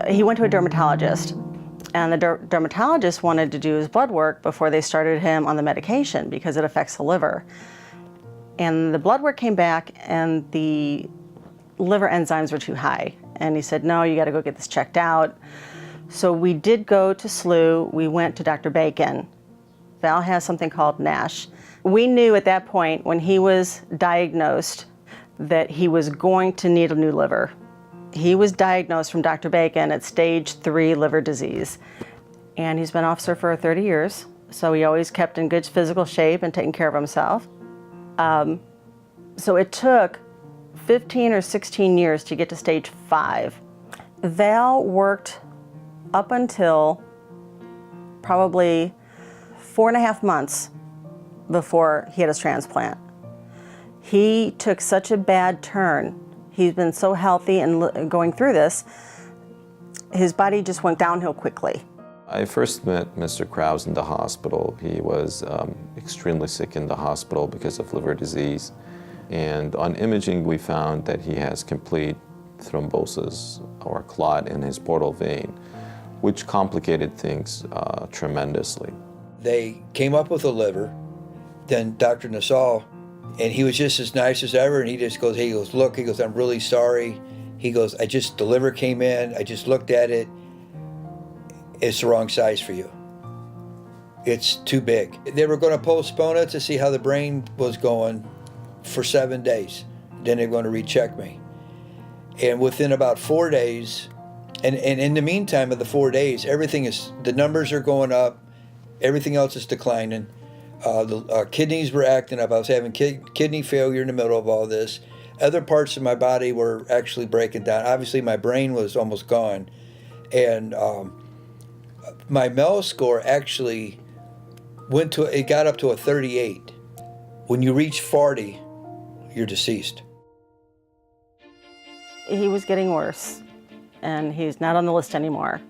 he went to a dermatologist, and the dermatologist wanted to do his blood work before they started him on the medication because it affects the liver. And the blood work came back and the liver enzymes were too high. And he said, no, you got to go get this checked out. So we did go to SLU. We went to Dr. Bacon. Val has something called NASH. We knew at that point when he was diagnosed that he was going to need a new liver. He was diagnosed from Dr. Bacon at stage 3 liver disease. And he's been an officer for 30 years. So he always kept in good physical shape and taking care of himself. So it took 15 or 16 years to get to stage 5. Val worked up until probably 4.5 months before he had his transplant. He took such a bad turn. He's been so healthy and going through this, his body just went downhill quickly. I first met Mr. Krause in the hospital. He was extremely sick in the hospital because of liver disease. And on imaging, we found that he has complete thrombosis or clot in his portal vein, which complicated things tremendously. They came up with a liver, then Dr. Nassau, and he was just as nice as ever, and he just goes, look, he goes, I'm really sorry. He goes, the liver came in, I just looked at it, it's the wrong size for you. It's too big. They were going to postpone it to see how the brain was going for 7 days. Then they're going to recheck me. And within about 4 days, and in the meantime of the 4 days, the numbers are going up, everything else is declining. The kidneys were acting up. I was having kidney failure in the middle of all this. Other parts of my body were actually breaking down. Obviously, my brain was almost gone. And my MEL score actually it got up to a 38. When you reach 40, you're deceased. He was getting worse, and he's not on the list anymore.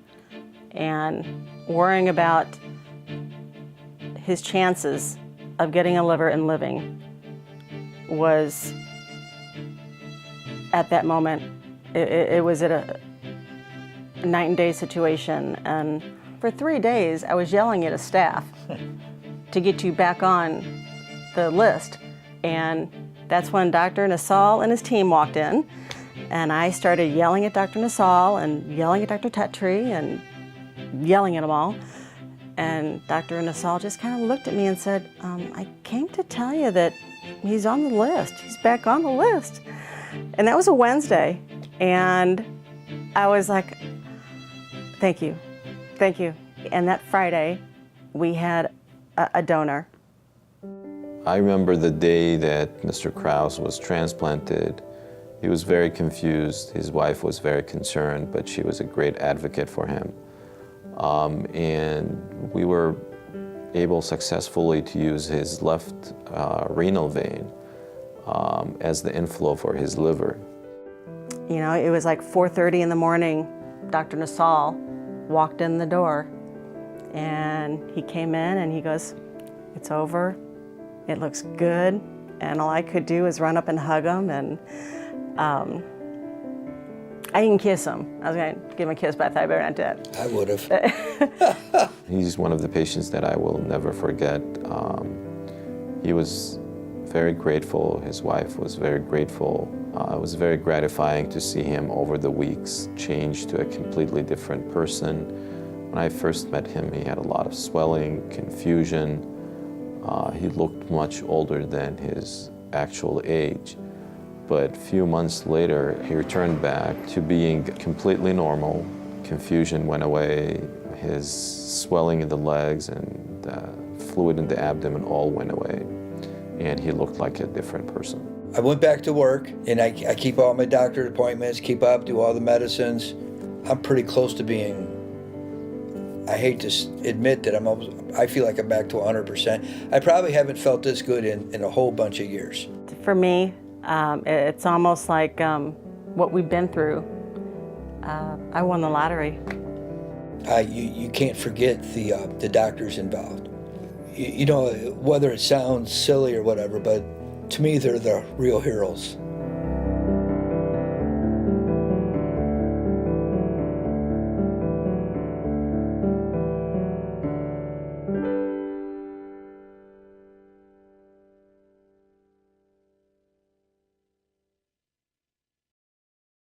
And worrying about his chances of getting a liver and living was, at that moment, it was at a night and day situation. And for 3 days, I was yelling at his staff to get you back on the list. And that's when Dr. Nassau and his team walked in, and I started yelling at Dr. Nassau and yelling at Dr. Tetri and yelling at them all. And Dr. Nassau just kind of looked at me and said, I came to tell you that he's on the list. He's back on the list. And that was a Wednesday. And I was like, thank you, thank you. And that Friday, we had a donor. I remember the day that Mr. Krause was transplanted. He was very confused. His wife was very concerned, but she was a great advocate for him. And we were able successfully to use his left renal vein as the inflow for his liver. You know, it was like 4:30 in the morning. Dr. Nassau walked in the door, and he came in and he goes, it's over, it looks good. And all I could do was run up and hug him, and I didn't kiss him. I was going to give him a kiss, but I thought I better not do that. I would have. He's one of the patients that I will never forget. He was very grateful. His wife was very grateful. It was very gratifying to see him over the weeks change to a completely different person. When I first met him, he had a lot of swelling, confusion. He looked much older than his actual age. But a few months later, he returned back to being completely normal. Confusion went away. His swelling in the legs and fluid in the abdomen all went away. And he looked like a different person. I went back to work, and I keep all my doctor's appointments, keep up, do all the medicines. I'm pretty close to being, I hate to admit that I feel like I'm back to 100%. I probably haven't felt this good in a whole bunch of years. For me, it's almost like what we've been through. I won the lottery. You can't forget the doctors involved. You know, whether it sounds silly or whatever, but to me, they're the real heroes.